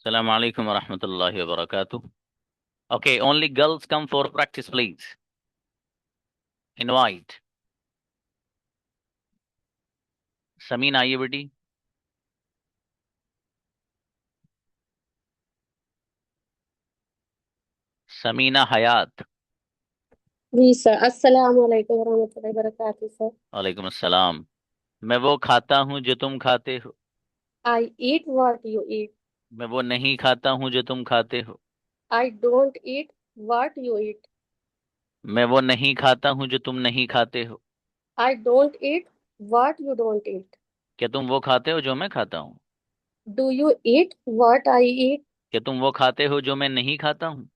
Assalamu alaikum wa rahmatullahi wa barakatuh. Okay, only girls come for practice, please. Invite. Sameen आइए बेटी. समीना हयात. जी sir. अस्सलाम वालेकुम रहमतुल्लाहि व बरकातहू सर। वालेकुम अस्सलाम. मैं वो खाता हूँ जो तुम खाते हो. आई ईट व्हाट यू ईट। मैं वो नहीं खाता हूँ जो तुम खाते हो. I don't eat what you eat. मैं वो नहीं खाता हूँ जो तुम नहीं खाते हो. I don't eat what you don't eat. क्या तुम वो खाते हो जो मैं खाता हूँ. Do you eat what I eat. क्या तुम वो खाते हो जो मैं नहीं खाता हूँ.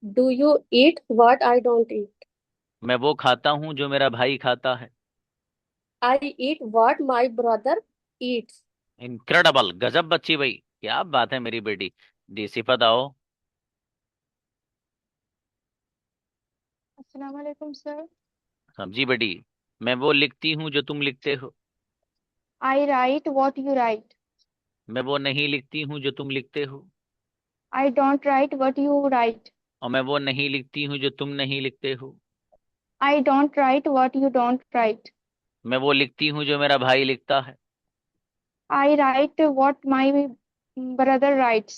Do you eat what I don't eat. मैं वो खाता हूँ जो मेरा भाई खाता है. I eat what my brother eats. Incredible, गजब बच्ची भाई, क्या बात है मेरी बेटी. जी सिफत आओ. अस्सलाम वालेकुम सर। जी बेटी. मैं वो लिखती हूँ जो तुम लिखते हो. I write what you write. मैं वो नहीं लिखती हूँ जो तुम लिखते हो. I don't write what you right. और मैं वो नहीं लिखती हूँ जो तुम नहीं लिखते हो. I don't write what you don't write. मैं वो लिखती हूँ जो मेरा भाई लिखता है. I write what my brother writes.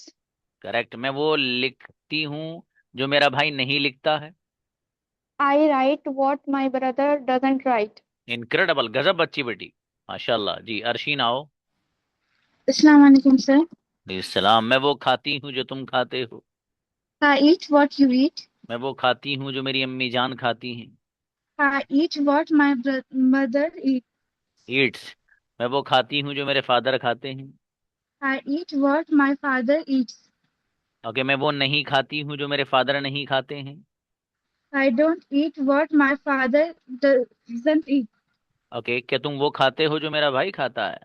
Correct. मैं वो लिखती हूँ जो मेरा भाई नहीं लिखता है. I write what my brother doesn't write. Incredible, गजब बच्ची बेटी. माशाल्लाह. जी अरशीन आओ. अस्सलाम वालेकुम सर। जी सलाम. मैं वो खाती हूँ जो तुम खाते हो. आई ईट व्हाट यू ईट। मैं वो खाती हूँ जो मेरी अम्मी जान खाती हैं. I eat what my mother eat. Eats. मैं वो खाती हूँ जो मेरे फादर खाते हैं. I eat what my father eats. Okay. मैं वो नहीं खाती हूँ जो मेरे फादर नहीं खाते हैं. आई don't eat what my father doesn't eat. Okay. क्या तुम वो खाते हो जो मेरा भाई खाता है.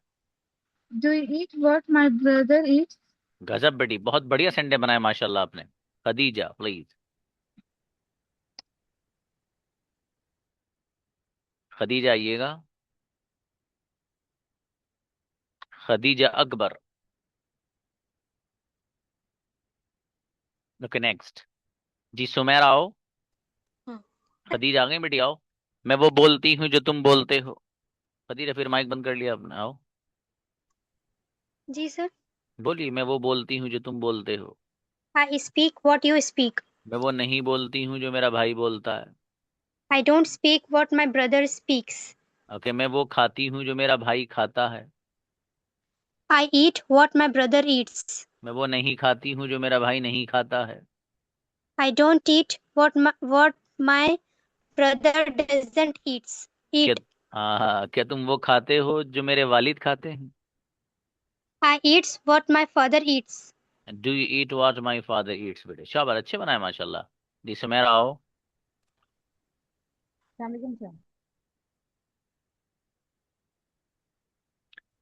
Do you eat what my brother Yeats. गजब बेटी, बहुत बढ़िया संडे बनाया माशाल्लाह आपने. खदीजा प्लीज. खदीजा आइएगा. खदीजा अकबर. Okay next. जी सुमेर आओ. हाँ खदीजा आ गई बेटी आओ. मैं वो बोलती हूँ जो तुम बोलते हो. खदीजा फिर माइक बंद कर लिया आपने. आओ जी सर। बोलिए. मैं वो बोलती हूँ जो तुम बोलते हो. I speak what you speak. मैं वो नहीं बोलती हूँ जो मेरा भाई बोलता है. I don't speak what my brother speaks. Okay. मैं वो खाती हूँ जो मेरा भाई खाता है. I eat what my brother eats. मैं वो नहीं खाती हूँ जो मेरा भाई नहीं खाता है. I don't eat what my brother doesn't क्या. ईट। हाँ, क्या तुम वो खाते हो जो मेरे वालिद खाते हैं. I eats what my father eats. Do you eat what my father eats. बेटे शाबाश, अच्छे बनाए माशाल्लाह. जी सुमेर आओ. वालेकुम सर।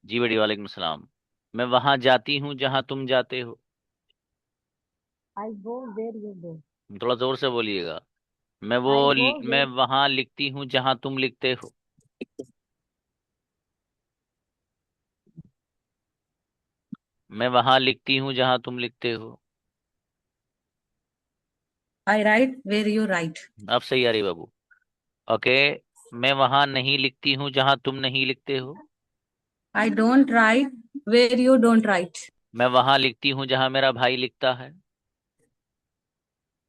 जी बेटी वालेकुम सलाम. मैं वहां जाती हूँ जहां तुम जाते हो. आई गो वेयर यू गो। थोड़ा जोर से बोलिएगा. मैं वो आई गो मैं वेयर। वहां लिखती हूँ जहां तुम लिखते हो. मैं वहां लिखती हूँ जहां तुम लिखते हो. I write where you right. अब सही आ रही बाबू. ओके. मैं वहां नहीं लिखती हूँ जहां तुम नहीं लिखते हो. I don't write where you don't write. मैं वहां लिखती हूँ जहां मेरा भाई लिखता है.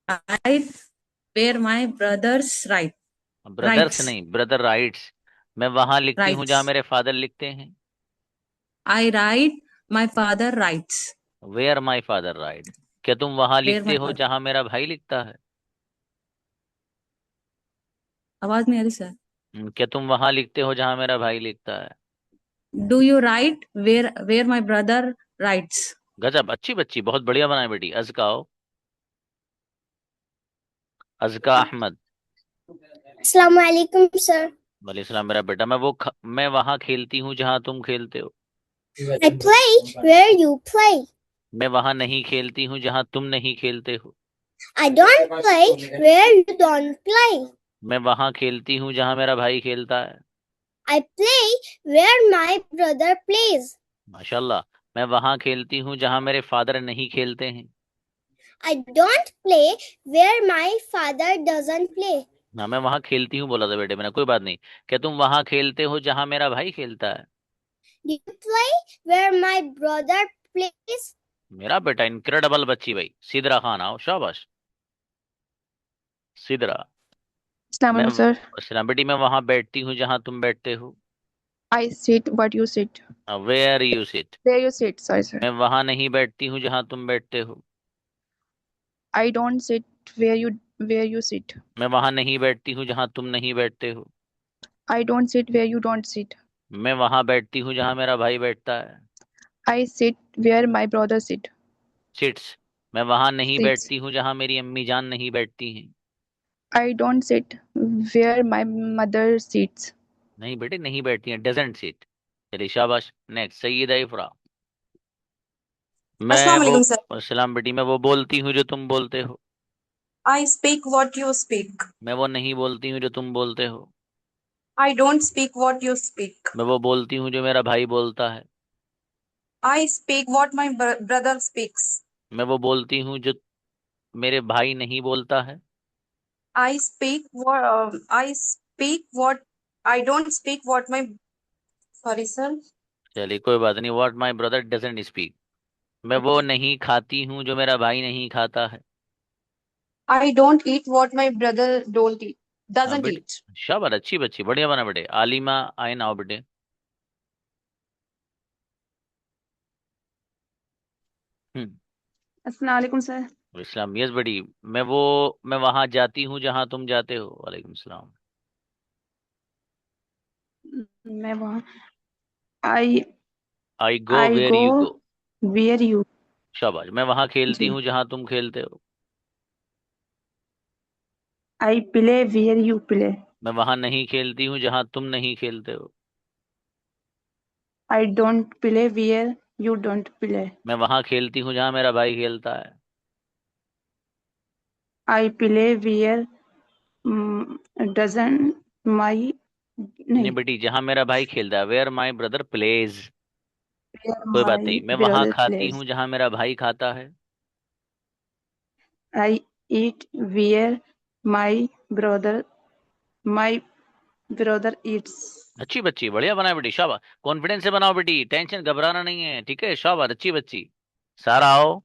I where my brothers write. Brothers writes. नहीं, ब्रदर राइट्स. मैं वहां लिखती हूँ जहां राइट्स। मेरे फादर लिखते हैं. I write my father writes. Where my father write. क्या तुम वहां वेयर लिखते माई हो फादर। जहां मेरा भाई लिखता है. आवाज नहीं आ रही सर। क्या तुम वहां लिखते हो जहां मेरा भाई लिखता है. Do you write where my brother writes. गजब, अच्छी बच्ची, बहुत बढ़िया बनाए बेटी. अजका आओ. अजका अहमद. अस्सलाम वालेकुम सर। वालेकुम मेरा बेटा. मैं वहां खेलती हूँ जहां तुम खेलते हो. I play where you play. मैं वहां नहीं खेलती हूँ जहां तुम नहीं खेलते हो. I don't play where you don't play. मैं वहां खेलती हूँ जहां मेरा भाई खेलता है. I play where my brother plays. माशाल्लाह. मैं वहां खेलती हूँ जहां मेरे फादर नहीं खेलते हैं। I don't play where my father doesn't play. ना, मैं वहां खेलती हूँ बोला था बेटे मैंने, कोई बात नहीं। क्या तुम वहां खेलते हो जहां मेरा भाई खेलता है? Do you play where my brother plays? मेरा बेटा इनक्रेडिबल बच्ची भाई। सिदरा खान आओ, शाबाश। सिदरा। Assalamu मैं alaikum, sir. सलाम बेटी, मैं वहां बैठती हूँ जहां तुम बैठते हो। I sit, but you sit. Where you sit. Where you sit, sorry, sir. मैं वहां नहीं बैठती हूँ जहां तुम बैठते हो। I don't sit where you sit. मैं वहां नहीं बैठती हूँ जहां तुम नहीं बैठते हो। I don't sit where you don't sit. मैं वहां बैठती हूँ जहां मेरा भाई बैठता है। I sit where my brother sit. Sits. मैं वहां नहीं Sits. बैठती हूँ जहां मेरी अम्मी जान नहीं बैठती हैं। I don't sit where my mother sits. नहीं बेटे, नहीं बैठती हैं, डजंट सिट। चलिए शाबाश। नेक्स्ट, सईदा इफ्रा। मैं अस्सलाम वो वालेकुम सर। सलाम बेटी, मैं वो बोलती हूँ जो तुम बोलते हो। I speak what you speak. मैं वो नहीं बोलती हूँ जो तुम बोलते हो। I don't speak what you speak. मैं वो बोलती हूँ जो मेरा भाई बोलता है। I speak what my brother speaks. मैं वो बोलती हूँ जो मेरे भाई नहीं बोलता है। I speak what I don't speak what my sorry sir. चलिए कोई बात नहीं, what my brother doesn't speak. मैं वो नहीं खाती हूँ जो मेरा भाई नहीं खाता है। I don't eat what my brother don't eat हाँ डजंट बेटे, ईट। शाबाश, अच्छी बच्ची, बढ़िया बना बेटे। आलिमा आए ना, आओ बेटे। हम्म। Assalamu alaikum, sir. इस्लाम, यस बेटी। मैं वहां जाती हूँ जहां तुम जाते हो। वालेकुम सलाम। मैं वहाँ I I go I where go you go. where you. शाबाश। मैं वहां खेलती जी. हूँ जहां तुम खेलते हो। I play where you play. मैं वहां नहीं खेलती हूँ जहां तुम नहीं खेलते हो। I don't play where you don't play. मैं वहां खेलती हूँ जहां मेरा भाई खेलता है। I play where doesn't my नहीं नहीं बेटी, जहां मेरा भाई खेलता है, where my brother plays. where कोई बात my नहीं। मैं वहां brother खाती plays. हूँ जहां मेरा भाई खाता है। I eat where my my brother eats. अच्छी बच्ची, बढ़िया बनाए बेटी, शाबाश। कॉन्फिडेंस से बनाओ बेटी, टेंशन घबराना नहीं है, ठीक है? शाबाश, अच्छी बच्ची। सारा आओ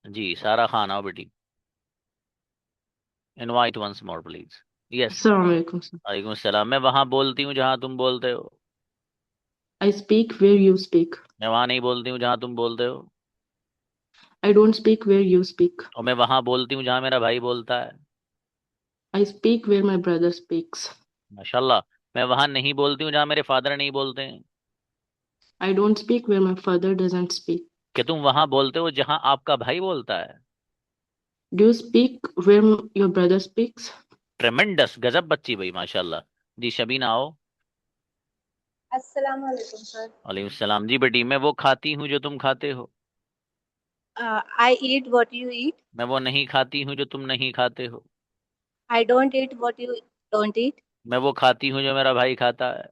जी, सारा खान आओ बेटी। Invite once more please. Yes. Assalamu alaikum, sir. वालेकुम सलाम। मैं वहां बोलती हूँ जहां तुम बोलते हो। I speak where you speak. मैं वहां नहीं बोलती हूँ जहां तुम बोलते हो। I don't speak where you speak. और मैं वहां बोलती हूँ जहां मेरा भाई बोलता है। I speak where my brother speaks. माशाल्लाह। मैं वहां नहीं बोलती हूँ जहां मेरे फादर नहीं बोलते हैं। I don't speak where my father doesn't speak. कि तुम वहां बोलते हो जहां आपका भाई बोलता है। Do you speak where your brother speaks? ट्रेमेंडस, गजब बच्ची भाई, माशाल्लाह। जी शबीना आओ। अस्सलाम वालेकुम सर। वालेकुम सलाम। जी बेटी, मैं वो खाती हूँ जो तुम खाते हो। I eat what you eat. मैं वो नहीं खाती हूँ जो तुम नहीं खाते हो। I don't eat what you don't eat. मैं वो खाती हूँ जो मेरा भाई खाता है।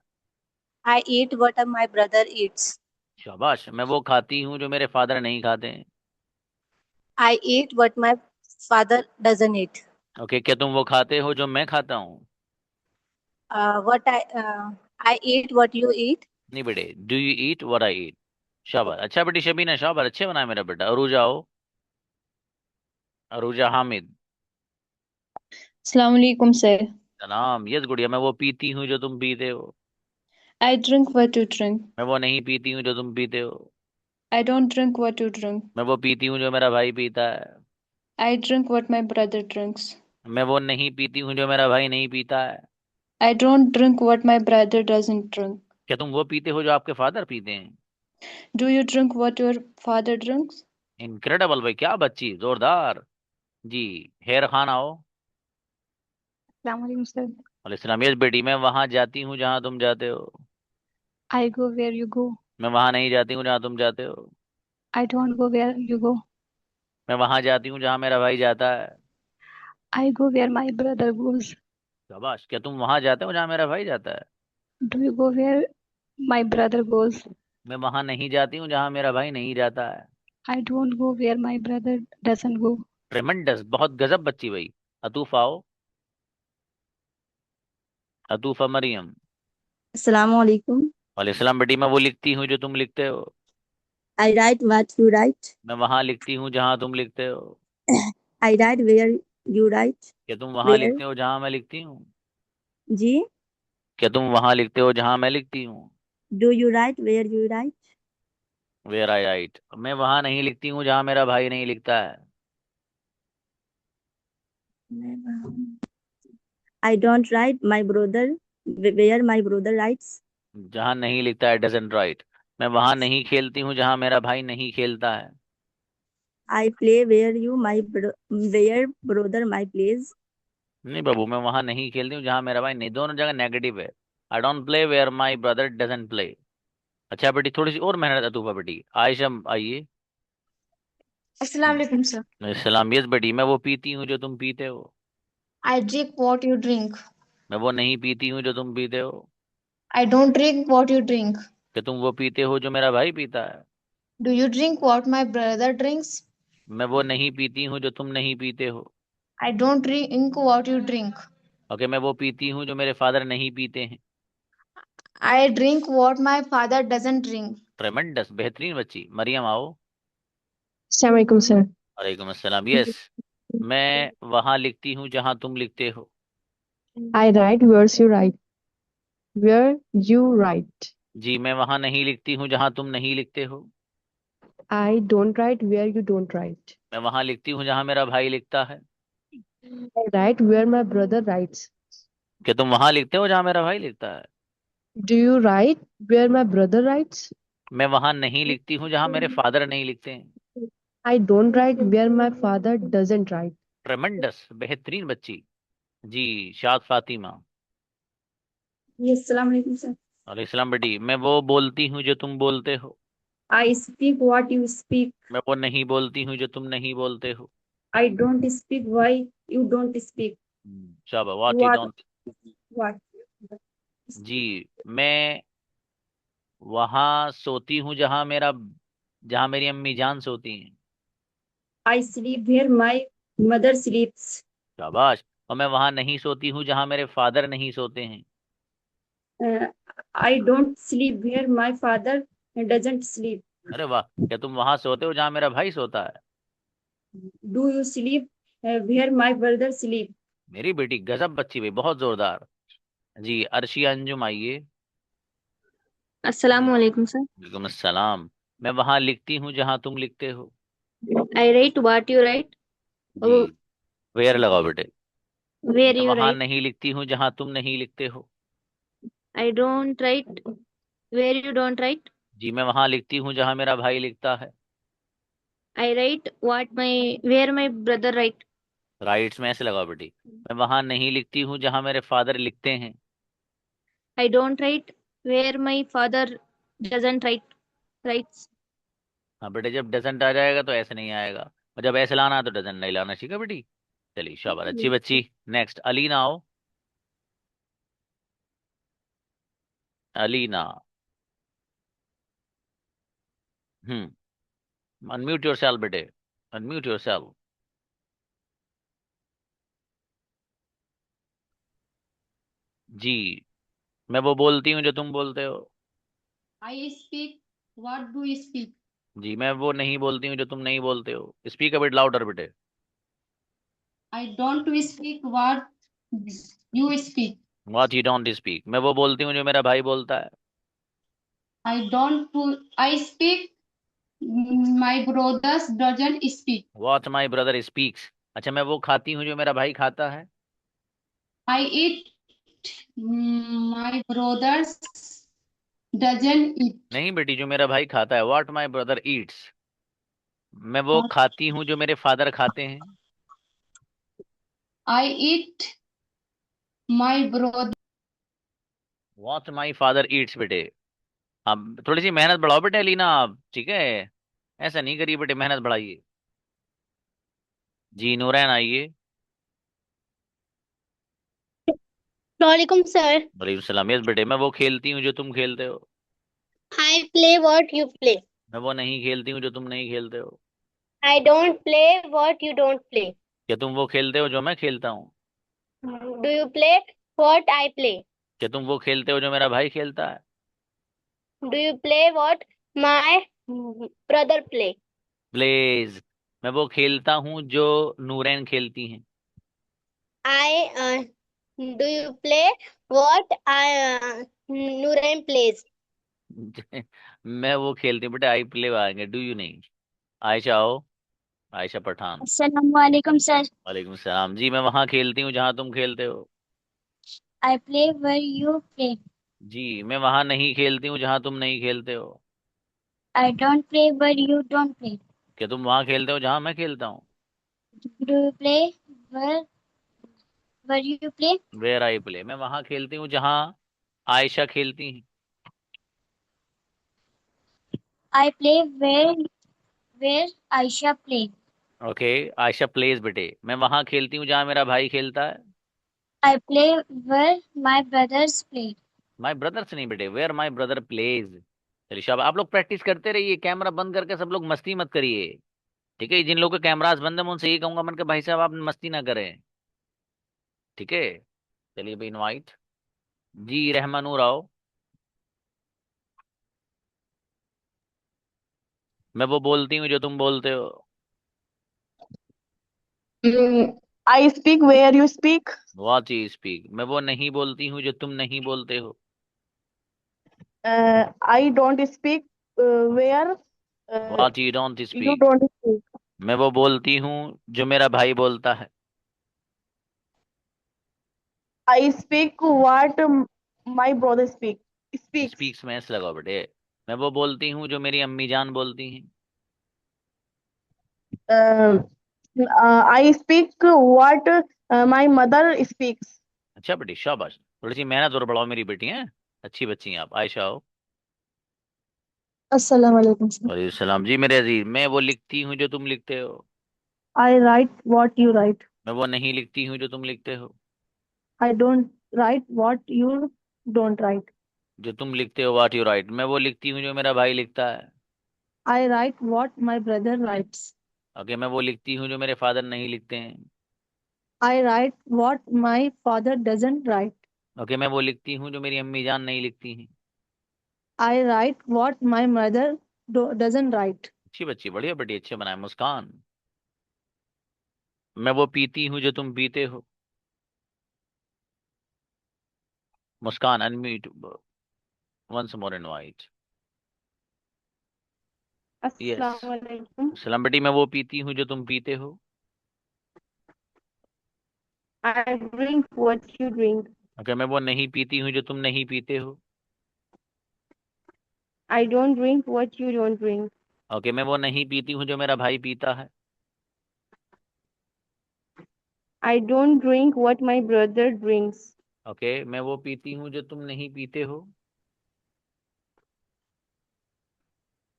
I eat what my brother eats. शाबाश। मैं वो खाती हूँ जो मेरे फादर नहीं खाते हैं। I eat what my father doesn't eat. Okay, क्या तुम वो खाते हो जो मैं खाता हूँ? I eat what you eat. नहीं बेटे, do you eat what I eat. शाबाश, अच्छा बेटी शबीना, शाबाश, अच्छे बनाए मेरा बेटा। अरूजा आओ। Aruja Hamid. Assalamu alaikum, sir. सलाम। यस गुड़िया, मैं वो पीती हूँ जो तुम पीते हो। I drink what you drink. मैं वो नहीं पीती हूँ जो तुम पीते हो। I don't drink what you drink. मैं वो पीती हूँ जो मेरा भाई पीता है। I drink what my brother drinks. मैं वो नहीं पीती हूँ जो मेरा भाई नहीं पीता है। I don't drink what my brother doesn't drink. क्या तुम वो पीते हो जो आपके फादर पीते हैं? Do you drink what your father drinks? Incredible भाई, क्या बच्ची, जोरदार। जी, हेर खान आओ। Assalamu alaikum, sir. वालेकुम। यस बेटी, मैं वहां जाती हूँ जहां तुम जाते हो। I go where you go. मैं वहां नहीं जाती हूँ जहां तुम जाते हो। I don't go where you go. मैं वहां जाती हूँ जहां मेरा भाई जाता है। I go where my brother goes. शाबाश। क्या तुम वहां जाते हो जहां मेरा भाई जाता है? Do you go where my brother goes? मैं वहां नहीं जाती हूँ जहां मेरा भाई नहीं जाता है। I don't go where my brother doesn't go. ट्रेमेंडस, बहुत गजब बच्ची भाई। अतूफा आओ, अतूफा मरियम। Assalamu alaikum. वालेकुम बेटी, मैं वो लिखती हूँ जो तुम लिखते हो। I write what you write. मैं वहां लिखती हूँ जहां तुम लिखते हो। I write where you write. क्या तुम वहां Where? लिखते हो जहां मैं लिखती हूँ? जी. क्या तुम वहां लिखते हो जहां मैं लिखती हूँ? Do you write where you write? Where I write. मैं वहां नहीं लिखती हूँ जहां मेरा भाई नहीं लिखता है। I don't write my brother where my brother writes. जहां नहीं लिखता है, डजंट राइट। मैं वहां नहीं खेलती हूँ जहां मेरा भाई नहीं खेलता है। I play where you my where brother my plays. नहीं बाबू, मैं वहां नहीं खेलती हूँ जहां मेरा भाई नहीं, दोनों जगह नेगेटिव है। I don't play where my brother doesn't play. अच्छा बेटी, थोड़ी सी और मेहनत है तूफा बेटी। आयशा आइए। Assalamu alaikum, sir. सलाम। यस बेटी, मैं वो पीती हूँ जो तुम पीते हो। I drink what you drink. मैं वो नहीं पीती हूँ जो तुम पीते हो। I don't drink what you drink. कि तुम वो पीते हो जो मेरा भाई पीता है। Do you drink what my brother drinks? मैं वो नहीं पीती हूँ जो तुम नहीं पीते हो। I don't drink what you drink. Okay, मैं वो पीती हूँ जो मेरे फादर नहीं पीते हैं। I drink what my father doesn't drink. ट्रेमेंडस, बेहतरीन बच्ची। मरियम आओ। Assalamualaikum, sir. वालेकुम अस्सलाम। यस, मैं वहां लिखती हूँ जहां तुम लिखते हो। I write where you write. Where you write. जी, मैं वहां नहीं लिखती हूँ जहां तुम नहीं लिखते हो। I don't write where you don't write. मैं वहां लिखती हूँ जहां मेरा भाई लिखता है। I write where my brother writes. क्या तुम वहां लिखते हो जहां मेरा भाई लिखता है? Do you write where my brother writes? मैं वहां नहीं लिखती हूँ जहां मेरे फादर नहीं लिखते हैं। I don't write where my father doesn't write. ट्रेमेंडस, बेहतरीन बच्ची। जी, शाद Fatima. Yes, Assalamu alaikum, sir. अलैहिस्सलाम बेटी, मैं वो बोलती हूँ जो तुम बोलते हो। I speak what you speak. मैं वो नहीं बोलती हूँ जो तुम नहीं बोलते हो। I don't speak why you don't speak. शाबाश, what you What? Don't. What? जी, मैं वहां सोती हूँ जहां मेरी अम्मी जान सोती हैं। I sleep where my mother sleeps. शाबाश। और मैं वहां नहीं सोती हूँ जहां मेरे फादर नहीं सोते हैं। Uh, I don't sleep where my father doesn't sleep. अरे वाह, क्या तुम वहां सोते हो जहां मेरा भाई सोता है? Do you sleep where my brother sleep? मेरी बेटी गजब बच्ची भाई, बहुत जोरदार। जी, अर्शिया अंजुम आइए। Assalamu alaikum, sir. वालेकुम अस्सलाम। मैं वहां लिखती हूँ जहां तुम लिखते हो। I write what you write. जी, वेयर लगाओ बेटे। Where मैं you वहां write. नहीं लिखती हूँ जहां तुम नहीं लिखते हो। I don't write where you don't write. जी, मैं वहां लिखती हूँ जहां मेरा भाई लिखता है। I write where my brother write. Rights में ऐसे लगाओ बेटी। मैं वहां नहीं लिखती हूँ जहां मेरे फादर लिखते हैं। I don't write where my father doesn't writes. हाँ बेटे, जब डजेंट आ जाएगा तो ऐसे नहीं आएगा, और जब ऐसे लाना है तो डजेंट नहीं लाना, ठीक है बेटी। चलिए शाबाश, अच्छी बच्ची। नेक्स्ट अलीना आओ। अलीना, अनम्यूट योरसेल्फ बेटे, अनम्यूट योरसेल्फ। जी, मैं वो बोलती हूँ जो तुम बोलते हो। I speak what do you speak? जी, मैं वो नहीं बोलती हूँ जो तुम नहीं बोलते हो। स्पीक अ बिट लाउडर बेटे। I don't speak what you speak. What you don't speak. मैं वो बोलती हूँ जो मेरा भाई बोलता है। I speak my brothers doesn't speak. What my brother speaks. अच्छा, मैं वो खाती हूँ जो मेरा भाई खाता है। I eat my brothers doesn't eat. नहीं बेटी, जो मेरा भाई खाता है। What my brother eats. मैं वो खाती हूँ जो मेरे फादर खाते हैं। I eat my brother. What my father eats बेटे। अब थोड़ी सी मेहनत बढ़ाओ बेटे अलीना आप, ठीक है? ऐसा नहीं करिए बेटे, मेहनत बढ़ाइए। जी, नूरैन आइए। वालेकुम सर। वालेकुम सलाम। यस बेटे, मैं वो खेलती हूँ जो तुम खेलते हो। I play what you play. मैं वो नहीं खेलती हूँ जो तुम नहीं खेलते हो। I don't play what you don't play. क्या तुम वो खेलते हो जो मैं खेलता हूँ? Do you play what I play? क्या तुम वो खेलते हो जो मेरा भाई खेलता है? Do you play what my brother play? Plays. मैं वो खेलता हूँ जो नूरैन खेलती हैं। Do you play what Nurain plays? मैं वो खेलती हूँ बेटा, आई प्ले आएंगे, डू यू नहीं। आयशा आओ, आयशा पठान। Assalamualaikum sir. वालेकुम सलाम जी। मैं वहां खेलती हूँ जहां तुम खेलते हो। I play where you play. जी, मैं वहां नहीं खेलती हूँ जहां तुम नहीं खेलते हो। I don't play where you don't play. क्या तुम वहां खेलते हो जहां मैं खेलता हूँ? Do you play where you play? Where I play. मैं वहां खेलती हूँ जहां आयशा खेलती हैं। I play where Aisha play. Okay, Aisha plays बेटे। मैं वहां खेलती हूँ जहां मेरा भाई खेलता है। I play where my brothers play. My brothers नहीं बेटे, वेयर माई ब्रदर प्लेज। चलिए शाबाश, आप लोग प्रैक्टिस करते रहिए, कैमरा बंद करके सब लोग मस्ती मत करिए, ठीक है? जिन लोगों के कैमरास बंद है मैं उनसे यही कहूंगा, मन के भाई साहब आप मस्ती ना करें, ठीक है? चलिए भाई, इनवाइट जी, रहमानूर आओ। मैं वो बोलती हूँ जो तुम बोलते हो। I speak where you speak. What you speak. मैं वो नहीं बोलती हूँ जो तुम नहीं बोलते हो। I don't speak where what you don't you speak. don't speak. मैं वो बोलती हूँ जो मेरा भाई बोलता है। I speak what my brother speaks. Speaks में ऐसे लगाओ बेटे। मैं वो बोलती हूँ जो मेरी अम्मी जान बोलती हैं। Uh, I speak what my mother speaks. अच्छा बेटी, शाबाश। थोड़ी सी मेहनत और बढ़ाओ मेरी बेटी है, अच्छी बच्ची हैं आप। आयशा आओ। Assalamu alaikum, sir. वालेकुम सलाम जी मेरे अजीज। मैं वो लिखती हूँ जो तुम लिखते हो। I write what you write. मैं वो नहीं लिखती हूँ जो तुम लिखते हो। I don't write what you don't write. जो तुम लिखते हो, व्हाट यू राइट। मैं वो लिखती हूँ जो मेरा भाई लिखता है। I write what my brother writes. Okay, मैं वो लिखती हूँ जो मेरे फादर नहीं लिखते हैं। I write what my father doesn't write. Okay, मैं वो लिखती हूँ जो मेरी अम्मी जान नहीं लिखती हैं। I write what my mother doesn't write. अच्छी बच्ची, बढ़िया बेटी, अच्छे बनाए। मुस्कान। मैं वो पीती हूँ जो तुम पीते हो। Muskan unmute, once more invite. Yes. Assalamualaikum. सलाम बेटी। मैं वो पीती हूँ जो तुम पीते हो। I drink what you drink. Okay, मैं वो नहीं पीती हूँ जो तुम नहीं पीते हो। I don't drink what you don't drink. Okay, मैं वो नहीं पीती हूँ जो मेरा भाई पीता है। I don't drink what my brother drinks. Okay, मैं वो पीती हूँ जो तुम नहीं पीते हो।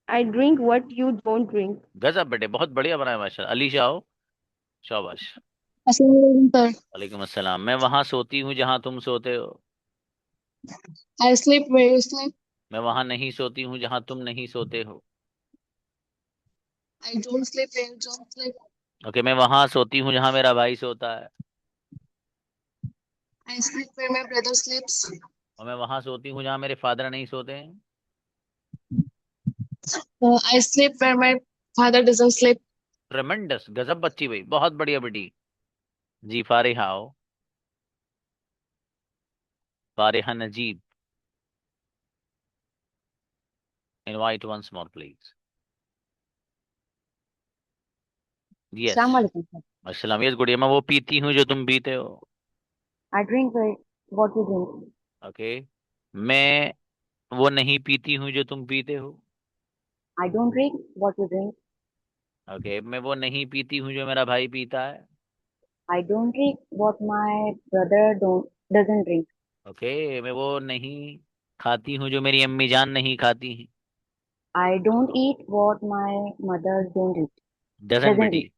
I drink what you don't drink. गजब बेटे, बहुत बढ़िया बनाया माशाल्लाह। अलीशा आओ, शाबाश। Assalamualaikum, sir. वालेकुम अस्सलाम। मैं वहां सोती हूँ जहां तुम सोते हो। I sleep where you sleep. मैं वहां नहीं सोती हूँ जहां तुम नहीं सोते हो। I don't sleep where you don't sleep. Okay, मैं वहां सोती हूँ जहां मेरा भाई सोता है। I sleep where my brother sleeps. और मैं वहां सोती हूँ जहां मेरे फादर नहीं सोते हैं। I sleep where my father doesn't sleep. ट्रेमेंडस, गजब बच्ची भाई, बहुत बढ़िया बेटी जी। फारिहा आओ, Fariha Najeeb. Invite once more please. Yes. Assalamualaikum, sir. अस्सलाम। यस गुड़िया। मैं वो पीती हूँ जो तुम पीते हो। I drink what you drink. Okay, मैं वो नहीं पीती हूँ जो तुम पीते हो। I don't drink what you drink. Okay, मैं वो नहीं पीती हूँ जो मेरा भाई पीता है। I don't drink what my brother doesn't drink. Okay, मैं वो नहीं खाती हूँ जो मेरी अम्मी जान नहीं खाती हैं। I don't eat what my mother don't eat. Dozen Doesn't बेटी। eat.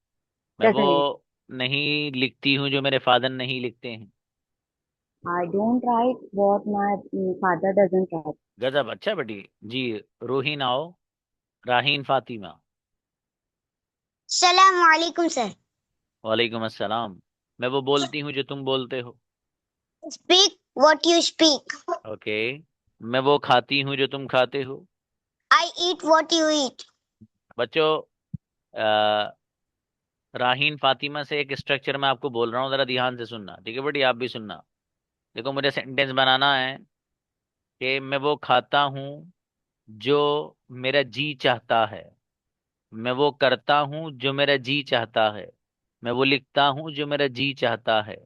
मैं वो Doesn't eat. नहीं लिखती हूँ जो मेरे फादर नहीं लिखते हैं। I don't write what my father doesn't write. गजब, अच्छा बेटी। जी, रोहीन आओ। राहीन फातिमा। सलाम वालेकुम सर। वालेकुम अस्सलाम। मैं वो बोलती हूँ जो तुम बोलते हो। Speak what you speak. Okay. मैं वो खाती हूँ जो तुम खाते हो। आई ईट व्हाट यू ईट। बच्चों, राहीन फातिमा से एक स्ट्रक्चर मैं आपको बोल रहा हूँ, जरा ध्यान से सुनना, ठीक है बेटी? आप भी सुनना। देखो, मुझे सेंटेंस बनाना है कि मैं वो खाता हूँ जो मेरा जी चाहता है। मैं वो करता हूँ जो मेरा जी चाहता है। मैं वो लिखता हूँ जो मेरा जी चाहता है।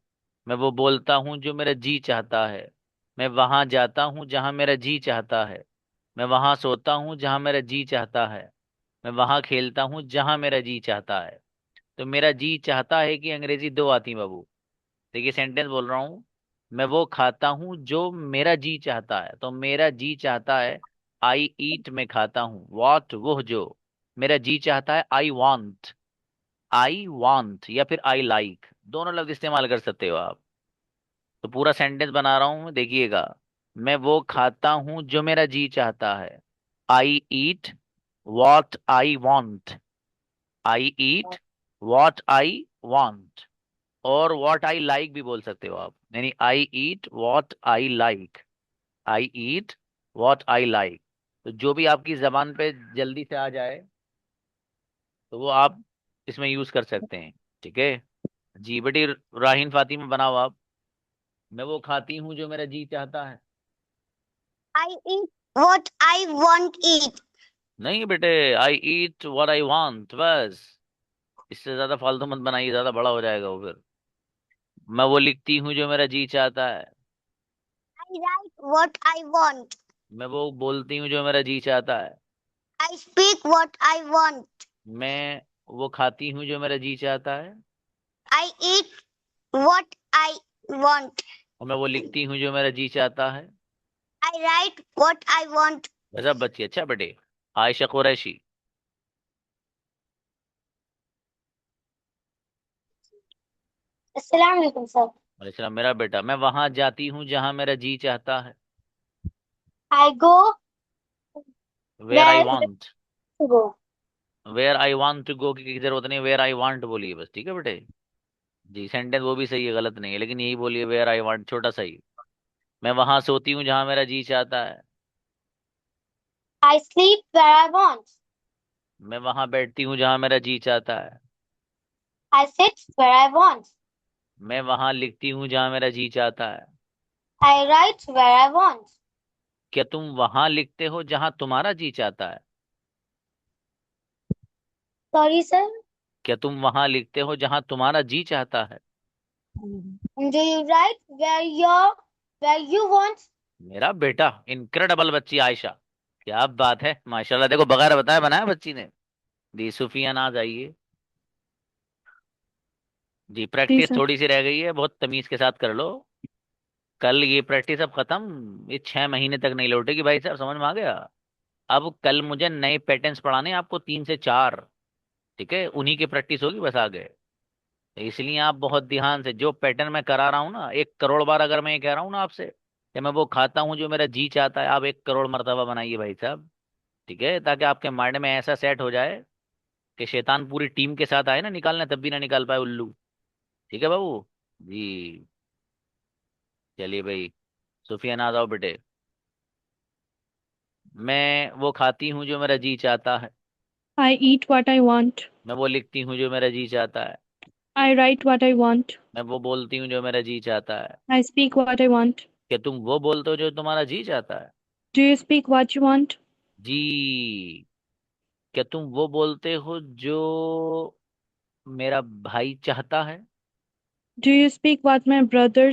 मैं वो बोलता हूँ जो मेरा जी चाहता है। मैं वहां जाता हूँ जहां मेरा जी चाहता है। मैं वहां सोता हूँ जहां मेरा जी चाहता है। मैं वहां खेलता हूँ जहां मेरा जी चाहता है। तो मेरा जी चाहता है कि अंग्रेजी दो आती हैं बाबू। देखिए, सेंटेंस बोल रहा हूँ। मैं वो खाता हूँ जो मेरा जी चाहता है, तो मेरा जी चाहता है आई ईट, मैं खाता हूँ। वॉट, वो जो मेरा जी चाहता है। आई वॉन्ट, आई वॉन्ट या फिर आई लाइक, दोनों लफ्ज इस्तेमाल कर सकते हो आप। तो पूरा सेंटेंस बना रहा हूँ, देखिएगा। मैं वो खाता हूँ जो मेरा जी चाहता है। I eat what I want. I eat what I want. और वॉट आई लाइक भी बोल सकते हो आप, यानी I eat what I like. I eat what I like. तो जो भी आपकी जबान पे जल्दी से आ जाए तो वो आप इसमें यूज कर सकते हैं, ठीक है? जी बेटी, राहीन फातिमा बनाओ आप। मैं वो खाती हूँ जो मेरा जी चाहता है। I eat what I want ईट। नहीं बेटे, आई ईट व्हाट आई वांट, बस। इससे ज्यादा फालतू मत बनाइए, ज्यादा बड़ा हो जाएगा वो फिर। मैं वो लिखती हूँ जो मेरा जी चाहता है। I write what I want. मैं वो बोलती हूँ जो मेरा जी चाहता है। I speak what I want. मैं वो खाती हूँ जो मेरा जी चाहता है। I eat what I want. और मैं वो लिखती हूँ जो मेरा जी चाहता है। I write what I want. गजब बच्ची, अच्छा बेटे। आयशा कुरैशी। अस्सलाम वालेकुम सर। वालेकुम, मेरा बेटा। मैं वहां जाती हूँ जहां मेरा जी चाहता है। I go where I where want. To go. Where I want to go की जरूरत नहीं, वेयर आई वांट बोलिए बस, ठीक है बेटे? जी, सेंटेंस वो भी सही है, गलत नहीं है, लेकिन यही बोलिए वेयर आई वांट, छोटा सही। मैं वहां सोती हूँ जहां मेरा जी चाहता है। I sleep where I want. मैं वहां बैठती हूँ जहां मेरा जी चाहता है। I sit where I want. मैं वहां लिखती हूँ जहां मेरा जी चाहता है। I write where I want. क्या तुम वहां लिखते हो जहां तुम्हारा जी चाहता है? Sorry sir. क्या तुम वहां लिखते हो जहां तुम्हारा जी चाहता है? Do you write where you want. मेरा बेटा, इनक्रेडिबल बच्ची आयशा, क्या बात है, माशाल्लाह। देखो, बगैर बताए बनाया बच्ची ने। दी सुफिया नाज आइए। जी, जी प्रैक्टिस सर। थोड़ी सी रह गई है, बहुत तमीज के साथ कर लो। कल ये प्रैक्टिस अब खत्म, ये 6 महीने तक नहीं लौटेगी भाई साहब, समझ में आ गया? अब कल मुझे नए पैटर्न्स पढ़ाने हैं आपको, 3 से 4। ठीक है, उन्हीं की प्रैक्टिस होगी बस आगे। तो इसलिए आप बहुत ध्यान से, जो पैटर्न मैं करा रहा हूँ ना, 1 करोड़ बार अगर मैं ये कह रहा हूँ ना आपसे कि मैं वो खाता हूँ जो मेरा जी चाहता है, आप 1 करोड़ मर्तबा बनाइए भाई साहब। ठीक है, ताकि आपके माइंड में ऐसा सेट हो जाए कि शैतान पूरी टीम के साथ आए ना निकालने, तब भी ना निकाल पाए उल्लू। ठीक है बाबू? जी, चलिए भाई। सुफिया नाज आओ बेटे। मैं वो खाती हूँ जो मेरा जी चाहता है। I eat what I want. मैं वो लिखती हूँ जो मेरा जी चाहता है। I write what I want. मैं वो बोलती हूँ जो मेरा जी चाहता है। I speak what I want. क्या तुम वो बोलते हो जो तुम्हारा जी चाहता है? Do you speak what you want? जी। क्या तुम वो बोलते हो जो मेरा भाई चाहता है? Do you speak what my brother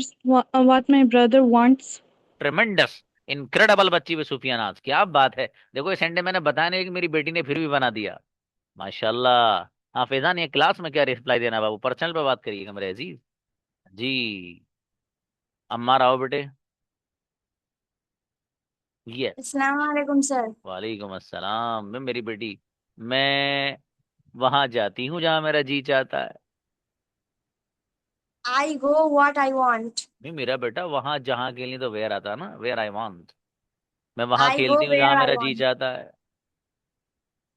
wants? ट्रेमेंडस, incredible बच्ची भी सुफिया नाज, क्या बात है। देखो, ये संडे मैंने बताया नहीं कि मेरी बेटी ने फिर भी बना दिया। माशाल्लाह। हाँ फैजान, ये क्लास में क्या रिप्लाई देना है बाबू, पर्सनल पे बात करिएगा मेरे अजीज। जी, अम्मा आओ बेटे। ये अस्सलाम वालेकुम सर। वालेकुम अस्सलाम। मैं मेरी बेटी, मैं वहां जाती हूँ जहां मेरा जी चाहता है। I go what I want. नहीं मेरा बेटा, वहां जहां के लिए तो वेयर आता है ना, वेयर आई वांट। मैं वहां I go खेलती हूँ जहां where I मेरा जी want. चाहता है।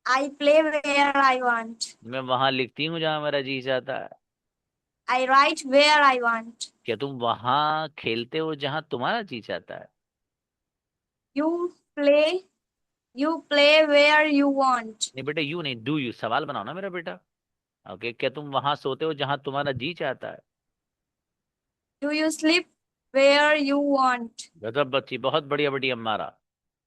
I play where I want. मैं वहां लिखती हूँ जहां मेरा जी चाहता है। I write where I want. क्या तुम वहां खेलते हो जहां तुम्हारा जी चाहता है? You play you play where you want. नहीं बेटा, यू नहीं, डू यू, सवाल बनाओ ना मेरा बेटा। ओके, क्या तुम वहां सोते हो जहां तुम्हारा जी चाहता है? Do you sleep where you want? गजब बच्ची, बहुत बढ़िया बेटी हमारा।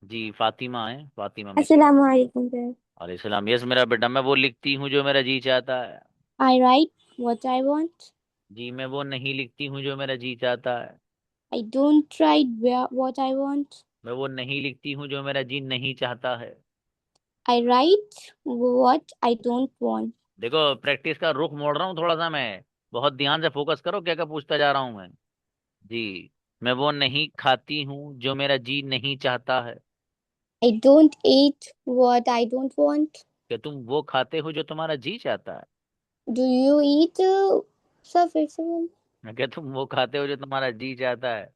जी फातिमा है, फातिमा मिस। अस्सलाम वालेकुम सर। अलैहिस्सलाम। यस मेरा बेटा, मैं वो लिखती हूँ जो मेरा जी चाहता है। I write what I want. जी, मैं वो नहीं लिखती हूँ जो मेरा जी चाहता है। I don't write what I want. मैं वो नहीं लिखती हूँ जो मेरा जी नहीं चाहता है। I write what I don't want. देखो, प्रैक्टिस का रुख मोड़ रहा हूँ थोड़ा सा मैं, बहुत ध्यान से फोकस करो क्या क्या पूछता जा रहा हूँ मैं। जी, मैं वो नहीं खाती हूँ जो मेरा जी नहीं चाहता है। I don't eat what I don't want. क्या तुम वो खाते हो जो तुम्हारा जी चाहता है? Do you eat sir? मैं क्या तुम वो खाते हो जो तुम्हारा जी चाहता है?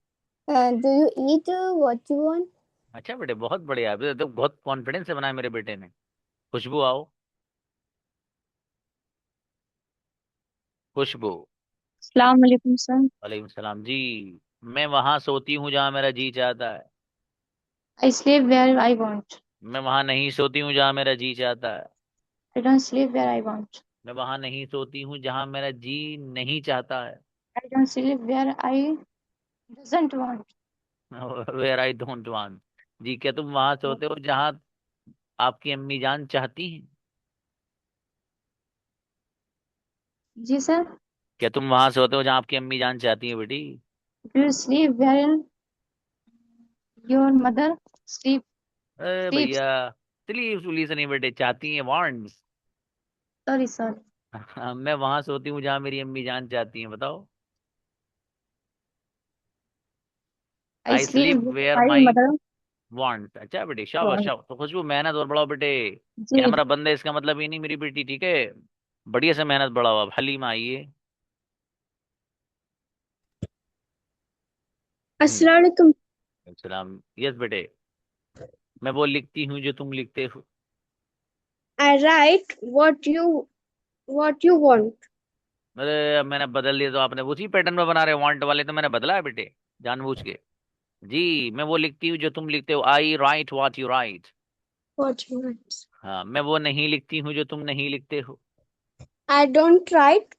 Do you eat what you want? अच्छा बेटे, बहुत बढ़िया। अभी तो बहुत कॉन्फिडेंस से बनाया मेरे बेटे ने। खुशबू आओ, खुशबू। अस्सलाम वालेकुम सर। वालेकुम सलाम जी। मैं वहां सोती हूँ जहां मेरा जी चाहता है। I sleep where I want. मैं वहां नहीं सोती हूँ जहां मेरा जी चाहता है। I don't sleep where I want. मैं वहां नहीं सोती हूँ जहां मेरा जी नहीं चाहता है। I don't sleep where I doesn't want. Where I don't want. जी, क्या तुम वहां सोते हो जहां आपकी अम्मी जान चाहती हैं? जी सर. क्या तुम वहां सोते हो जहां आपकी अम्मी जान चाहती है बेटी? Do you sleep where your mother sleep अरे sleeps? भैया, स्लीव सुली से नहीं बेटे, चाहती हैं, वांट्स। Sorry. मैं वहां सोती हूँ जहां मेरी अम्मी जान चाहती हैं, बताओ। I I sleep sleep where where my my mother want. अच्छा बेटे, शाबाश wants. शाबाश। तो खुशबू, मेहनत और बढ़ाओ बेटे। जी. कैमरा बंद है इसका मतलब ये नहीं मेरी बेटी, ठीक है? बढ़िया से मेहनत बढ़ाओ। अब हलीमा आइए। हम्म। अस्सलाम वालेकुम। सलाम। यस बेटे, मैं वो लिखती हूँ जो तुम लिखते हो। I write what you want. अरे अब मैंने बदल दिया तो आपने उसी पैटर्न में बना रहे, वांट वाले तो मैंने बदला है बेटे, जानबूझ के। जी, मैं वो लिखती हूँ जो तुम लिखते हो। I write what you write. What you want. हाँ, मैं वो नहीं लिखती हूँ जो तुम नहीं लिखते हो। I don't write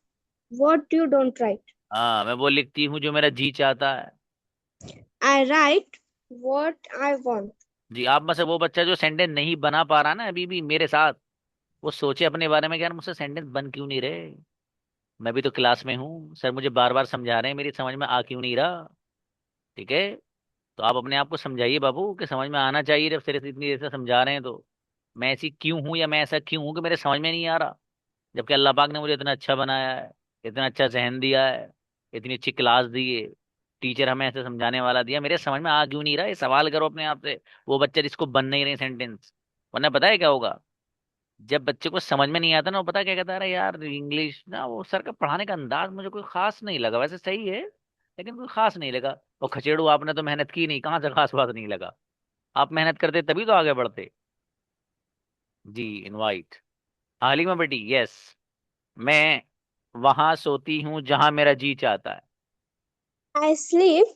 what you don't write. हाँ, मैं वो लिखती हूँ जो मेरा जी चाहता है। I write what I want. जी, आप में से वो बच्चा जो सेंटेंस नहीं बना पा रहा ना अभी भी मेरे साथ, वो सोचे अपने बारे में कि यार मुझसे सेंटेंस बन क्यों नहीं रहे। मैं भी तो क्लास में हूँ, सर मुझे बार बार समझा रहे हैं, मेरी समझ में आ क्यों नहीं रहा। ठीक है, तो आप अपने आप को समझाइए बाबू कि समझ में आना चाहिए। जब सिर्फ इतनी देर से समझा रहे हैं तो मैं ऐसी क्यों हूँ या मैं ऐसा क्यों हूँ कि मेरे समझ में नहीं आ रहा, जबकि अल्लाह पाक ने मुझे इतना अच्छा बनाया है, इतना अच्छा जहन दिया है, इतनी अच्छी क्लास दी है, टीचर हमें ऐसे समझाने वाला दिया, मेरे समझ में आ क्यों नहीं रहा। ये सवाल करो अपने आप से। वो बच्चा जिसको बन नहीं रहे सेंटेंस, वरना पता है क्या होगा, जब बच्चे को समझ में नहीं आता ना, वो पता क्या कहता है, "अरे यार इंग्लिश ना, वो सर का पढ़ाने का अंदाज मुझे कोई खास नहीं लगा, वैसे सही है लेकिन कोई खास नहीं लगा।" और खचेड़ू, आपने तो मेहनत की नहीं, कहाँ से खास बात नहीं लगा? आप मेहनत करते तभी तो आगे बढ़ते। जी, इनवाइट। हालिमा बेटी, यस, मैं वहां सोती हूँ जहां मेरा जी चाहता है। I sleep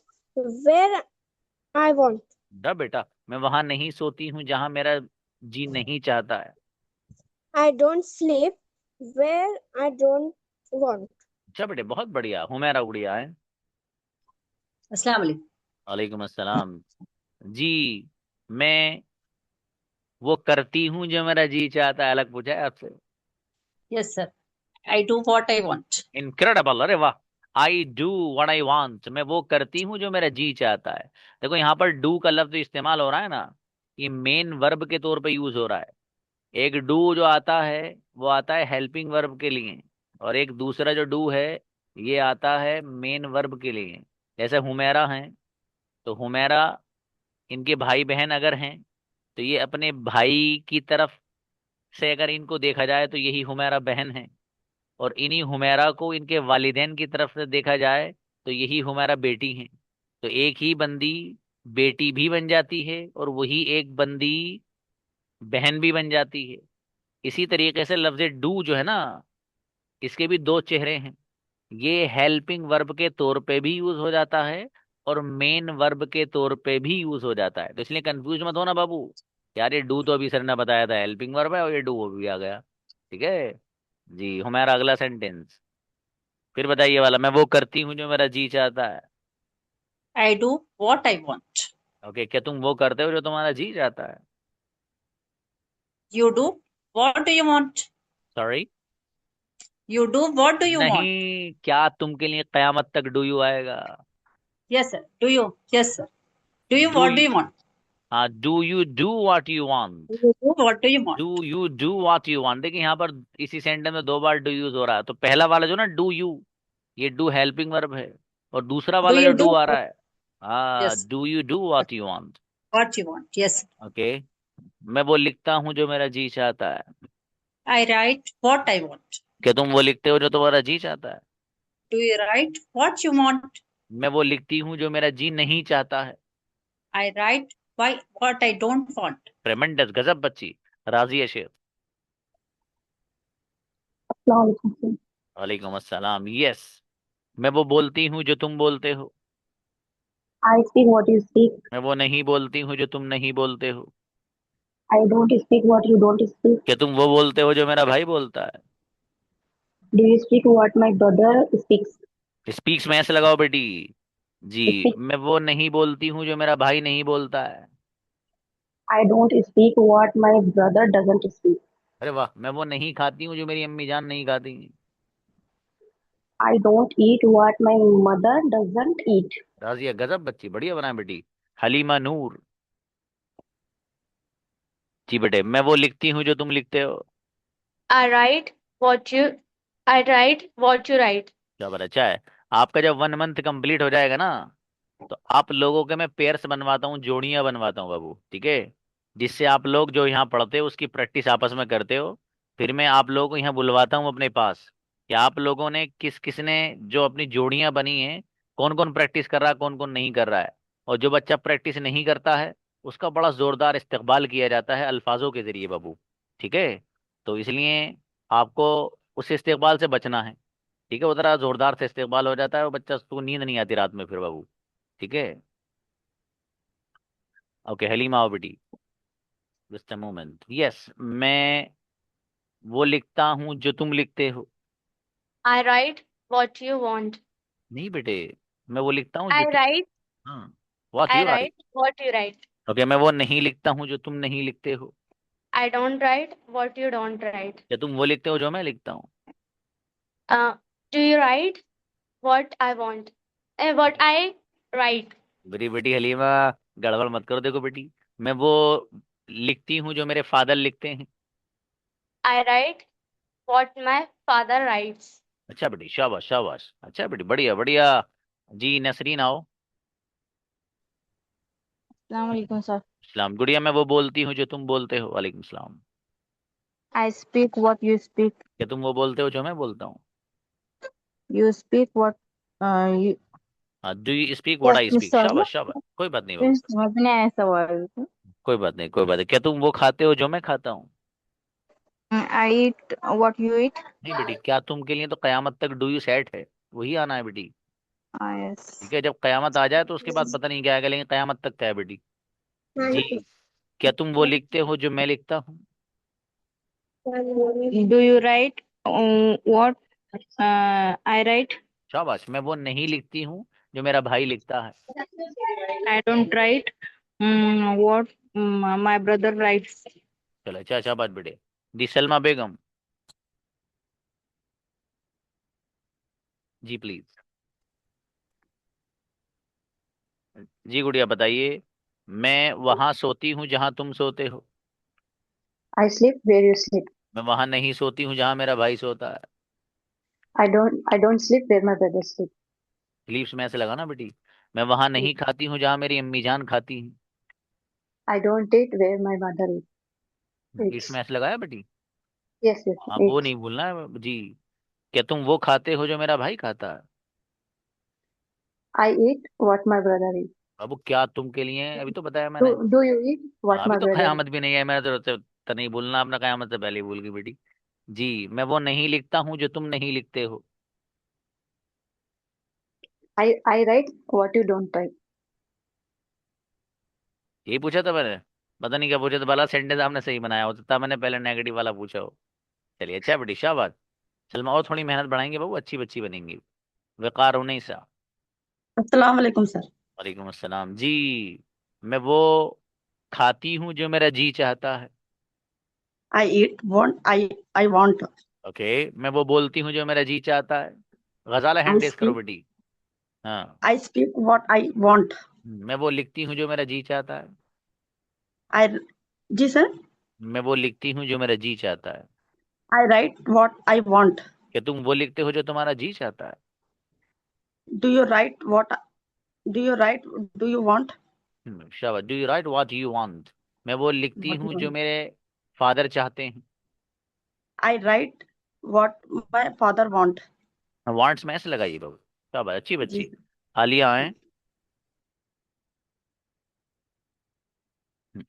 where I want. डा बेटा, मैं वहां नहीं सोती हूँ जहां मेरा जी नहीं चाहता है। I don't sleep where I don't want. अच्छा बेटे, बहुत बढ़िया। हुमैरा गुड़िया है। अस्सलाम वालेकुम। वालेकुम अस्सलाम। जी, मैं वो करती हूँ जो मेरा जी चाहता है। अलग पूछा है आपसे। Yes sir. I do what I want. Incredible, अरे वाह। I do what I want, मैं वो करती हूँ जो मेरा जी चाहता है। देखो यहाँ पर डू का लफ्ज इस्तेमाल हो रहा है ना, ये मेन वर्ब के तौर पे यूज हो रहा है। एक डू जो आता है वो आता है हेल्पिंग वर्ब के लिए, और एक दूसरा जो डू है ये आता है मेन वर्ब के लिए। जैसे हुमैरा हैं, तो हुमैरा, इनके भाई बहन अगर हैं तो ये अपने भाई की तरफ से अगर इनको देखा जाए तो यही हुमैरा बहन है, और इन्हीं हुमैरा को इनके वालिदैन की तरफ से देखा जाए तो यही हुमैरा बेटी हैं। तो एक ही बंदी बेटी भी बन जाती है और वही एक बंदी बहन भी बन जाती है। इसी तरीके से लफ्ज डू जो है ना, इसके भी दो चेहरे हैं। ये हेल्पिंग वर्ब के तौर पे भी यूज हो जाता है और मेन वर्ब के तौर पे भी यूज हो जाता है। तो इसलिए कंफ्यूज मत होना बाबू। यार ये डू तो अभी सर ने बताया था हेल्पिंग वर्ब है, और ये डू वो भी आ गया। ठीक है जी। हमारा अगला सेंटेंस फिर बताइए वाला, मैं वो करती हूँ जो मेरा जी चाहता है। I do what I want. Okay, क्या तुम वो करते हो जो तुम्हारा जी चाहता है? You do what do you want? Sorry, You do what do you want? नहीं, क्या तुम के लिए कयामत तक डू यू आएगा? Yes, sir. Do you? Yes, sir. Do you do what do you, you want? हाँ, do you do what you want. You do what do you want? Do you do what you want. देखिए यहाँ पर इसी sentence में दो बार do use हो रहा है। तो पहला वाला जो ना डू यू, ये डू हेल्पिंग वर्ब है। और दूसरा Do वाला जो you डू do आ रहा है, हाँ, yes do you do what you want. what you want? Yes. Okay, मैं वो लिखता हूँ जो मेरा जी चाहता है। I write what I want. क्या तुम वो लिखते हो जो तुम्हारा जी चाहता है? Do you write what you want? मैं वो लिखती हूँ जो मेरा जी नहीं चाहता है। I write why what I don't want. ट्रेमेंडस, गजब बच्ची। राजी है शेर। Assalamualaikum. वालेकुम अस्सलाम। यस, मैं वो बोलती हूँ जो तुम बोलते हो। I speak what you speak. मैं वो नहीं बोलती हूँ जो तुम नहीं बोलते हो। I don't speak what you don't speak. क्या तुम वो बोलते हो जो मेरा भाई बोलता है? Do you speak what my brother speaks? Speaks में ऐसे लगाओ बेटी जी। Speak. मैं वो नहीं बोलती हूँ जो मेरा भाई नहीं बोलता है। I don't speak what my brother doesn't speak. अरे वाह, मैं वो नहीं खाती हूँ जो मेरी अम्मी जान नहीं खाती। I don't eat what my mother doesn't eat. राजिया, गजब बच्ची, बढ़िया बनाए बेटी। हलीमा नूर जी। बेटे, मैं वो लिखती हूँ जो तुम लिखते हो। I write what you I write what you write. क्या बात, अच्छा है। आपका जब 1 मंथ कंप्लीट हो जाएगा ना, तो आप लोगों के मैं पेयर्स बनवाता हूँ, जोड़ियां बनवाता हूँ बाबू। ठीक है, जिससे आप लोग जो यहाँ पढ़ते हो उसकी प्रैक्टिस आपस में करते हो। फिर मैं आप लोगों को यहाँ बुलवाता हूँ अपने पास कि आप लोगों ने किस किस ने जो अपनी जोड़ियां बनी हैं, कौन कौन प्रैक्टिस कर रहा है, कौन कौन नहीं कर रहा है। और जो बच्चा प्रैक्टिस नहीं करता है, उसका बड़ा जोरदार इस्तकबाल किया जाता है अल्फाजों के जरिए बाबू। ठीक है, तो इसलिए आपको उस इस्तकबाल से बचना है। ठीक है, उतना जोरदार से इस्तेमाल हो जाता है, वो बच्चा, उसको नींद नहीं आती रात में फिर बाबू। ठीक है, ओके हलीमा आओ बेटी। Just a moment. यस, मैं वो लिखता हूँ जो तुम लिखते हो। I write what you want. नहीं बेटे, मैं वो लिखता हूँ जो I तुम, write हाँ, what I you right. write what you write. Okay, मैं वो नहीं लिखता हूँ जो तुम नहीं लिखते हो। I don't write what you don't write. क्या तुम वो लिखते हो जो मैं लिखता हूँ? Uh, do you write what I want? What I write. मेरी बेटी हलीमा, गड़बड़ मत करो। देखो बेटी, मैं वो लिखती हूँ जो मेरे फादर लिखते हैं। I write what my father writes. अच्छा बेटी, शाबाश शाबाश, अच्छा बेटी, बढ़िया बढ़िया जी। नसरीन आओ। Assalamualaikum, sir. सलाम गुड़िया, मैं वो बोलती हूँ जो तुम बोलते हो। वालेकुम सलाम। I speak what you speak. क्या तुम वो बोलते हो जो मैं बोलता हूँ? You speak what you. हाँ, do you speak what Yes, I speak. Mr. शाबाश शाबाश, कोई बात नहीं बाबू, समझने आया सवाल. कोई बात नहीं, कोई बात नहीं। क्या तुम वो खाते हो जो मैं खाता हूँ? I eat what you eat. नहीं बेटी, क्या तुम के लिए तो कयामत तक डू यू सेट है, वही आना है बेटी। ठीक Yes. है, जब कयामत आ जाए तो उसके बाद पता नहीं क्या आएगा, लेकिन कयामत तक है बेटी जी। क्या तुम वो लिखते हो जो मैं लिखता हूँ? Do you write what I write? शाबाश, मैं वो नहीं लिखती हूँ जो मेरा भाई लिखता है। I don't write what my brother writes. चलो, अच्छा शाबाश बेटे। दी सलमा बेगम जी प्लीज। जी गुड़िया बताइए। मैं वहां सोती हूँ जहां तुम सोते हो। I sleep where you sleep. मैं वहां नहीं सोती हूँ जहां मेरा भाई सोता है। I don't sleep where my brother sleep. Leaves में ऐसे लगा ना बेटी। मैं वहां नहीं खाती हूँ जहां मेरी अम्मी जान खाती हैं। I don't eat where my mother leaves eats. में ऐसे लगाया बेटी। Yes, yes, हाँ, वो eats. नहीं भूलना है जी। क्या तुम वो खाते हो जो मेरा भाई खाता है? I eat what my brother eats. बाबू क्या तुम के लिए है? अभी तो बताया मैंने। Do you eat what अभी my तो brother कयामत भी नहीं है, मैं तो नहीं बोलना अपना, कयामत से पहले ही भूल गई बेटी। जी, मैं वो नहीं लिखता हूँ जो तुम नहीं लिखते हो। I write what you don't write. यही पूछा था मैंने, पता नहीं क्या पूछा था, भला सेंटेंस आपने सही बनाया हो सकता है मैंने पहले नेगेटिव वाला पूछा हो। चलिए अच्छा है बेटी, शाबाश। सलमा और थोड़ी मेहनत बढ़ाएंगे बाबू, अच्छी बच्ची बनेंगी। वकार होने सा। अस्सलाम वालेकुम सर। वालेकुम अस्सलाम जी। मैं वो खाती हूँ जो मेरा जी चाहता है। I eat what I want. Okay, मैं वो बोलती हूँ जो मेरा जी चाहता है। गजाला I हैंड रेस करो speak बेटी। हाँ। I speak what I want. मैं वो लिखती हूँ जो मेरा जी चाहता है। I जी सर। मैं वो लिखती हूँ जो मेरा जी चाहता है। I write what I want. क्या तुम वो लिखते हो जो तुम्हारा जी चाहता है? Do you write what do you write do you want? शाबाश। Do you right what you want? मैं वो लिखती What you हूँ जो want. मेरे फादर चाहते हैं। I write what my father want. Wants में ऐसे लगाइए बाबू। शाबाश, अच्छी जी बच्ची। आलिया आए।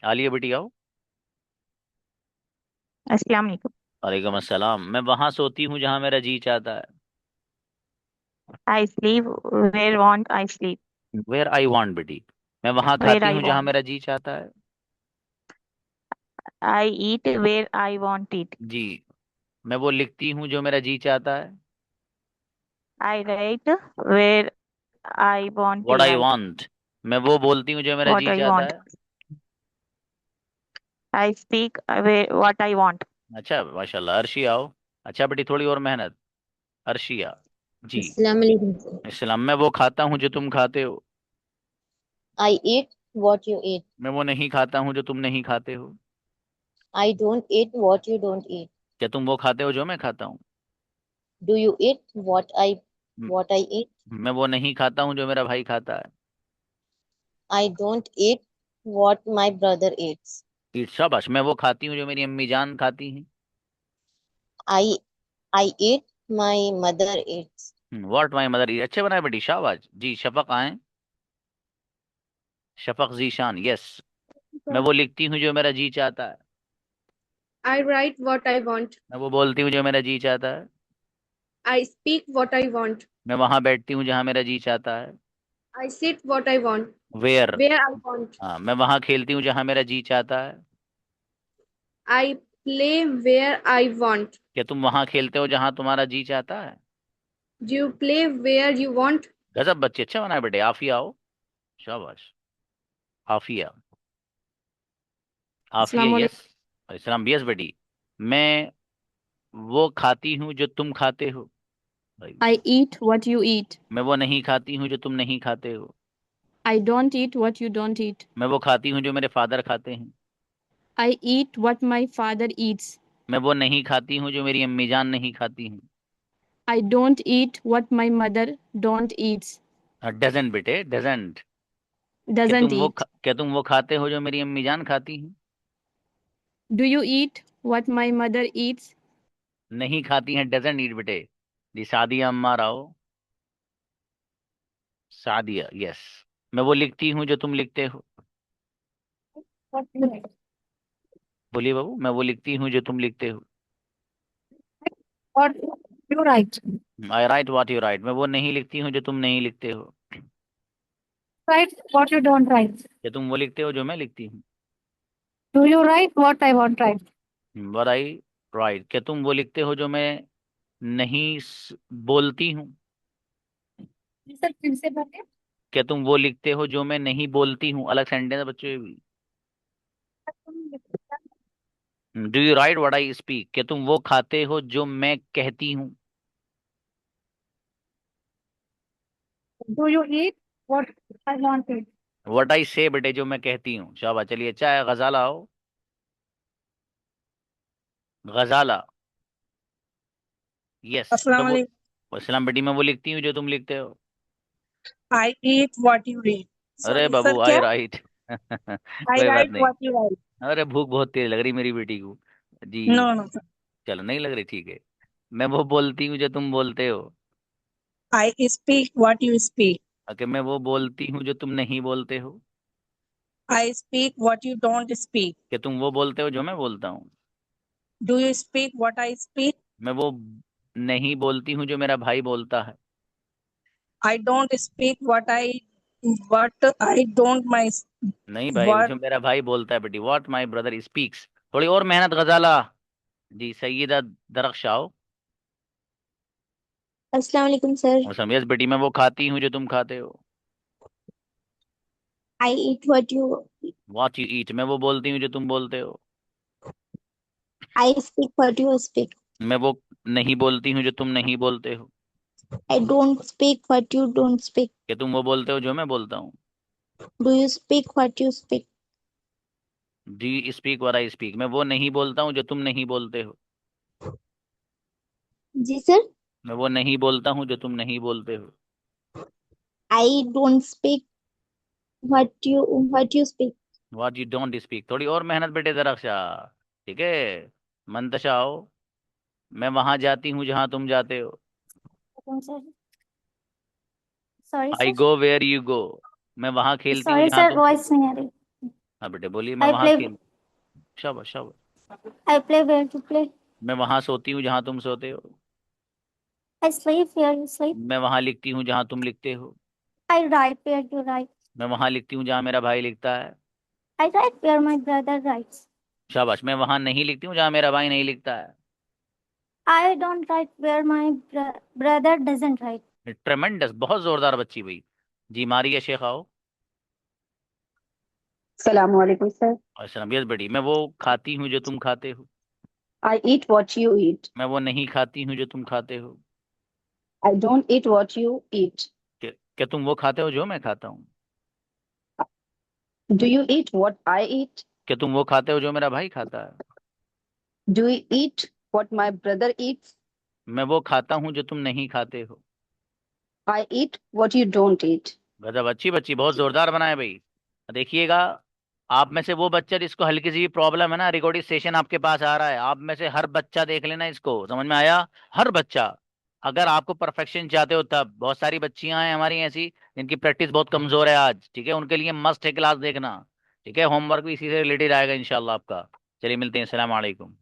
आलिया बेटी आओ। अस्सलाम वालेकुम। वालेकुम अस्सलाम। मैं वहां सोती हूँ जहां मेरा जी चाहता है। I sleep where want I sleep. Where I want बेटी। मैं वहां वेयर खाती आई हूँ जहां वांट। मेरा जी चाहता है। I eat where I want it. जी। मैं वो लिखती हूँ जो मेरा जी चाहता है। I write where I want what to I write. Want. मैं वो बोलती हूँ जो मेरा व्हाट जी आई चाहता वांट। है। I speak where what I want. अच्छा माशाल्लाह, अर्शी आओ। अच्छा बेटी, थोड़ी और मेहनत। अर्शिया जी। अस्सलाम वालेकुम। इस्लाम। मैं वो खाता हूँ जो तुम खाते हो। I eat what you eat. मैं वो नहीं खाता हूँ जो तुम नहीं खाते हो। I don't eat what you don't eat. क्या तुम वो खाते हो जो मैं खाता हूँ? Do you eat म- what I eat? मैं वो नहीं खाता हूँ जो मेरा भाई खाता है। I don't eat what my brother eats. ईट, शाबाश। मैं वो खाती हूँ जो मेरी अम्मी जान खाती हैं। I I eat my mother eats. What my mother eat. अच्छे बनाए बेटी, शाबाश जी। शफक आए। शफक जीशान, यस। मैं वो लिखती हूँ जो मेरा जी चाहता है। I write what I want. मैं वो बोलती हूँ जो मेरा जी चाहता है। I speak what I want. मैं वहां बैठती हूँ जहां मेरा जी चाहता है। I sit what I want. Where. Where I want. हाँ, मैं वहां खेलती हूँ जहां मेरा जी चाहता है। I play where I want. क्या तुम वहां खेलते हो जहां तुम्हारा जी चाहता है? Do you play where you want? गजब बच्चे, अच्छा बनाए बेटे। आफिया आओ। शाबाश। आफिया। आफिया, अस्सलाम यस। इस्लाम, यस बेटी। मैं वो खाती हूँ जो तुम खाते हो। भाई, I eat what you eat. मैं वो नहीं खाती हूँ जो तुम नहीं खाते हो। I don't eat what you don't eat. मैं वो खाती हूँ जो मेरे फादर खाते हैं। I eat what my father eats. मैं वो नहीं खाती हूँ जो मेरी अम्मी जान नहीं खाती हैं। I don't eat what my mother don't eats. Doesn't बेटे, डजंट। Doesn't eat. क्या तुम वो खाते हो जो मेरी अम्मी जान खाती हैं? Do you eat what my mother eats? नहीं खाती हैं, डजंट ईट बेटे। जी, सादिया अम्मा राओ। सादिया, यस। मैं वो लिखती हूँ जो तुम लिखते हो। What you write? बोलिए बाबू। मैं वो लिखती हूँ जो तुम लिखते हो। What you write? I write what you write. मैं वो नहीं लिखती हूँ जो तुम नहीं लिखते हो। Write what you don't write. क्या तुम वो लिखते हो जो मैं लिखती हूँ? Do you write what I won't write? What I right. क्या तुम वो लिखते हो जो मैं नहीं बोलती हूँ? सर फिर से बोलिए। क्या तुम वो लिखते हो जो मैं नहीं बोलती हूँ? अलग सेंटेंस है बच्चों, ये भी। Do you right what I speak. क्या तुम वो खाते हो जो मैं कहती हूँ? Do you eat what I want to eat? What I से बेटे, जो मैं कहती हूँ। शाबाश, चलिए अच्छा है। गजाला आओ। गजाला, यस। मैं अस्सलाम वो वालेकुम। इस्लाम बेटी, मैं वो लिखती हूँ जो तुम लिखते हो। I eat what you read. अरे सॉरी बाबू, सर, आई क्या? राइट। I कोई बात write नहीं। what you write. अरे भूख बहुत तेज लग रही मेरी बेटी को जी। No, no, sir. चलो, नहीं लग रही, ठीक है। मैं वो बोलती हूँ जो तुम बोलते हो। I speak what you speak. Okay, मैं वो बोलती हूँ जो तुम नहीं बोलते हो। I speak what you don't speak. कि तुम वो बोलते हो जो मैं बोलता हूँ। Do you speak what I speak? मैं वो नहीं बोलती हूँ जो मेरा भाई बोलता है। I don't speak what I don't my नहीं भाई, what जो मेरा भाई बोलता है बेटी, व्हाट माई ब्रदर स्पीक्स। थोड़ी और मेहनत गजाला। जी सैयदा दरख्शाओ। अस्सलाम वालेकुम सर। और समझ बेटी, मैं वो खाती हूँ जो तुम खाते हो। I eat what you what you eat, मैं वो बोलती हूँ जो तुम बोलते हो। I speak what you speak. मैं वो नहीं बोलती हूँ जो तुम नहीं बोलते हो। I don't speak what you don't speak. कि तुम वो बोलते हो जो मैं बोलता हूँ। Do you speak what you speak? Do you speak what I speak, मैं वो नहीं बोलता हूँ जो तुम नहीं बोलते हो। जी सर। मैं वो नहीं बोलता हूँ जो तुम नहीं बोलते हो। I don't speak what you speak. What you don't speak. थोड़ी और मेहनत बेटे दरख्शा। ठीक है। मंतशा आओ। मैं वहां जाती हूँ जहां तुम जाते हो। Sorry I sir. Go where you go. मैं वहां खेलती हूँ सॉरी जहां सर, तुम। वॉइस नहीं आ रही। हाँ बेटे बोलिए, मैं आई वहां प्ले खेल। शाबाश शाबाश। I play where to play. मैं वहां सोती हूँ जहां तुम सोते हो। I sleep where you sleep. मैं वहां लिखती हूँ जहां तुम लिखते हो। I write where you write. मैं वहां लिखती हूँ जहां मेरा भाई लिखता है। I write where my brother writes. शाबाश। मैं वहां नहीं लिखती हूँ जहां मेरा भाई नहीं लिखता है। I don't write where my brother doesn't write. Tremendous, बहुत जोरदार बच्ची भाई। जी मारिया शेख आओ। Assalamu alaikum, sir. और यस बेटी, मैं वो खाती हूँ जो तुम खाते हो। I eat what you eat. मैं वो नहीं खाती हूँ जो तुम खाते हो। I don't eat what you eat. क्या तुम वो खाते हो जो मैं खाता हूँ। Do you eat what I eat? क्या तुम वो खाते हो जो मेरा भाई खाता है। Do you eat what my brother eats? मैं वो खाता हूँ जो तुम नहीं खाते हो। I eat what you don't eat. गजब, अच्छी बच्ची, बहुत जोरदार बनाए भाई। देखिएगा, आप में से वो बच्चा जिसको हल्की सी भी प्रॉब्लम है ना, रिकॉर्डिंग सेशन आपके पास आ रहा है, आप में से हर बच्चा देख लेना इसको, समझ में आया। हर बच्चा। अगर आपको परफेक्शन चाहते हो तब, बहुत सारी बच्चियां हैं हमारी ऐसी जिनकी प्रैक्टिस बहुत कमजोर है आज, ठीक है, उनके लिए मस्ट है क्लास देखना। ठीक है, होमवर्क भी इसी से रिलेटेड आएगा इंशाल्लाह आपका। चलिए मिलते हैं, अस्सलाम वालेकुम।